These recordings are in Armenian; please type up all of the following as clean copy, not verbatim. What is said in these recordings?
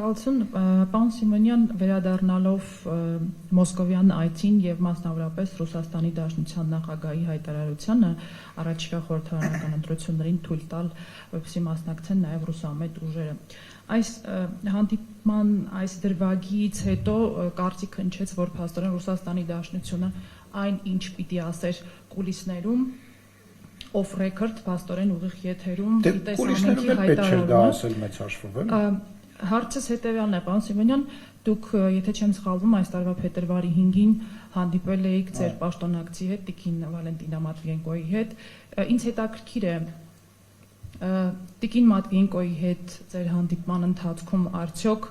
Շնորհակալություն, պարոն Սիմոնյան, վերադառնալով Մոսկովյան այցին եւ մասնավորապես Ռուսաստանի Դաշնության նախագահի հայտարարությանը առաջիկա խորհրդարանական ընտրություններին թույլ տալ, որպեսզի մասնակցեն նաեւ ռուսամետ ուժերը։ Այս հանդիպման այս դրվագից հետո կարծիք հնչեց, որ փաստորեն Ռուսաստանի Դաշնությունը այն ինչ պիտի ասեր կուլիսներում off record փաստորեն ուղիղ եթերում կուլիսներում էլ պետք չէ դա ասել մեծ հաշվով էլ։ Հարցս հետևյալն է, պարոն Սիմոնյան, դուք եթե չեմ սխալվում այս տարվա փետրվարի 5-ին հանդիպել էիք ձեր պաշտոնակցի հետ, Տիկին Վալենտինա Մատվիենկոյի հետ։ Ինձ հետաքրքիր է Տիկին Մատվիենկոյի հետ ձեր հանդիպման ընթացքում արդյոք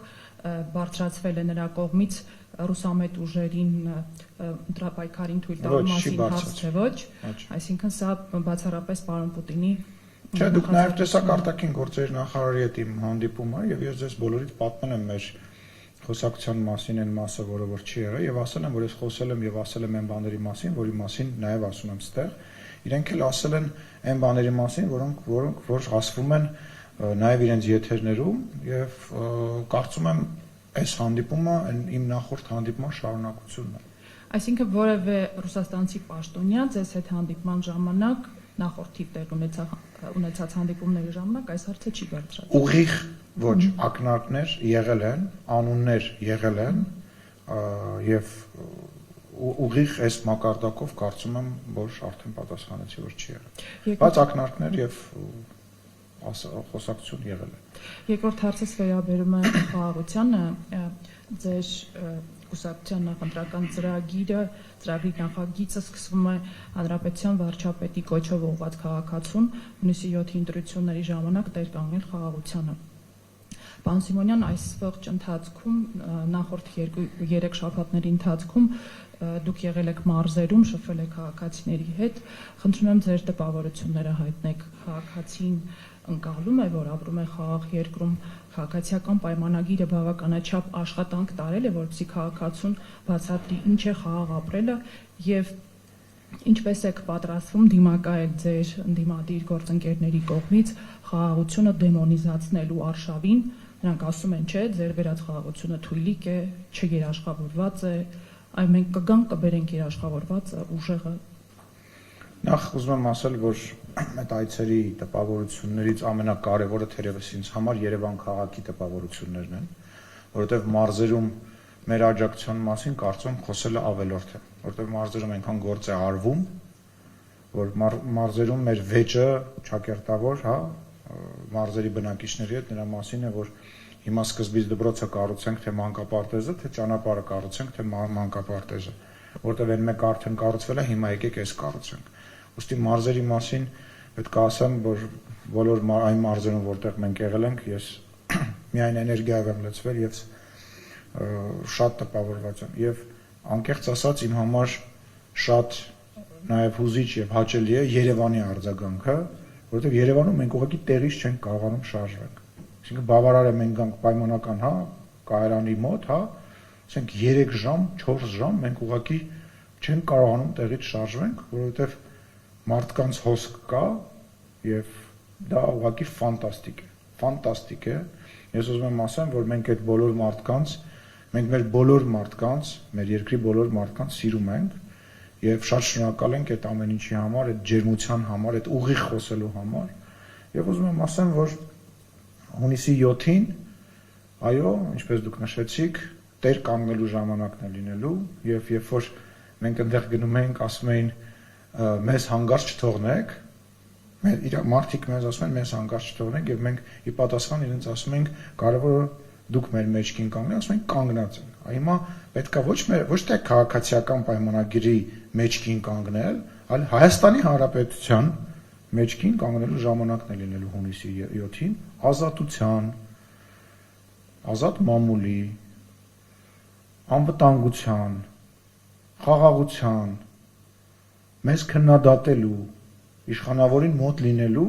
բարձրացվել է նրա կողմից ռուսամետ ուժերին ընտրապայքարին թույլ տալու մասին հարց թե ոչ, այսինքն սա բացառապես պարոն Պուտինի Չէ, դուք նաև տեսաք արտաքին գործերի նախարարի հետ իմ հանդիպումը եւ ես ձեզ բոլորիդ պատմել եմ մեր խոսակցության մասին այն մասը, որը որ չի եղել եւ ասել եմ, որ ես խոսել եմ եւ ասել եմ այն բաների մասին, որի մասին նաև ասում եմ ստեղ։ Իրենք էլ ասել են այն բաների մասին, որոնք որ ասվում են նաև իրենց եթերներում եւ կարծում եմ այս հանդիպումը իմ նախորդ հանդիպման շարունակությունն է։ Այսինքն որևէ ռուսաստանցի պաշտոնյա ձեզ հետ հանդիպման ժամանակ նախորդի տեղ ունեցած հանդիպումների ժամանակ այս հարցը չի բարձրացել։ Ուղիղ ոչ ակնարկներ եղել են, անուններ եղել են եւ ուղիղ այս մակարդակով կարծում եմ, որ արդեն պատասխանեցի, որ չի եղել։ Բայց ակնարկներ եւ խոսակցություն եղել է։ Երկրորդ հարցս վերաբերում է խաղաղությանը, ձեր կուսակցության նախընտրական ծրագրի նախագիծը սկսվում է հանրապետության վարչապետի կոչով ուղղված քաղաքացուն հունիսի 7-ի ընտրությունների ժամանակ տեր կանգնել խաղաղությանը։ Պարոն Սիմոնյան, այս ողջ ընթացքում նախորդ 2-3 շաբաթների ընթացքում դուք եղել եք մարզերում, շփվել եք քաղաքացիների հետ, խնդրում եմ ձեր տպավորությունները հայտնեք, քաղաքացին ընկալում է, որ ապրում է խաղաղ երկրում, քաղաքացիական պայմանագիրը բավականաչափ աշխատանք տարել է, որպեսզի քաղաքացուն բացատրի ինչ է խաղաղ ապրելը եւ ինչպես եք պատրաստվում դիմակայել ձեր ընդդիմադիր գործընկերների կողմից խաղաղությունը դեմոնիզացնելու արշավին, նրանք ասում են, չէ, ձեր վերած խաղաղությունը թույլիկ է, չերաշխավորված է, այ մենք կգանք կբերենք երաշխավորված ուժեղը։ Նախ ուզում եմ ասել, որ այդ այցերի տպավորություններից ամենակարևորը թերևս ինձ համար Երևան քաղաքի տպավորություններն են, որովհետև մարզերում մեր աջակցության մասին կարծում խոսելը ավելորդ է, որովհետև մարզերում այնքան գործ է արվում, որ մարզերում մեր վեճը ճակերտավոր, հա, մարզերի բնակիչների հետ նրա մասին է, որ հիմա սկզբից դպրոցը կառուցենք, թե մանկապարտեզը, թե ճանապարհը կառուցենք, թե մանկապարտեզը, որովհետև այն մեկը արդեն կառուցվել է, հիմա եկեք այս կառուցենք։ Ուստի մարզերի մասին պետք է ասեմ, որ բոլոր այն մարզերում, որտեղ մենք եղել ենք, ես միայն էներգիայով եմ լցվել եւ շատ տպավորված եմ եւ անկեղծ ասած իմ համար շատ նաեւ հուզիչ եւ հաճելի է Երևանի արձագանքը, որովհետեւ Երևանում մենք ուղղակի տեղից չենք կարողանում շարժվել։ Այսինքն բավարար է մենք գանք պայմանական, հա, կայարանի մոտ, հա, ասենք 3 ժամ, 4 ժամ մենք ուղղակի չենք կարողանում տեղից շարժվենք, որովհետեւ մարդկանց հոսք կա եւ դա ուղղակի ֆանտաստիկ է։ Ես ուզում եմ ասեմ, որ մենք այդ բոլոր մարդկանց, մենք մեր բոլոր մարդկանց, մեր երկրի բոլոր մարդկանց սիրում ենք եւ շատ շնորհակալ ենք այդ ամեն ինչի համար, այդ ջերմության համար, այդ ուղիղ խոսելու համար։ Եվ ուզում եմ ասեմ, որ հունիսի 7-ին, այո, ինչպես դուք նշեցիք, տեր կանգնելու ժամանակն է լինելու եւ երբ որ մենք այնտեղ գնում ենք, ասում էին մեզ հանգարց չթողնեք, մարդիկ մեզ ասում են մեզ հանգարց չթողնեք եւ մենք ի պատասխան իրենց ասում ենք կարևորը դուք մեր մեջքին կանգնեք, ասում ենք կանգնած ենք։ Հիմա պետքա ոչ թե քաղաքացիական պայմանագրի մեջքին կանգնել, այլ Հայաստանի Հանրապետության մեջքին կանգնելու ժամանակն է լինելու հունիսի 7-ին ազատության, ազատ մամուլի, անվտանգության, խաղաղության մեզ քննադատելու, իշխանավորին մոտ լինելու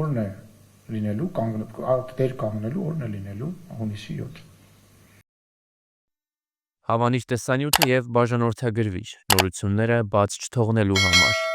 օրն է լինելու, տեր կանգնելու օրն է լինելու հունիսի 7։ Հավանիչ տեսանյութը եւ բաժանորդագրվիչ նորությունները բաց չթողնելու համար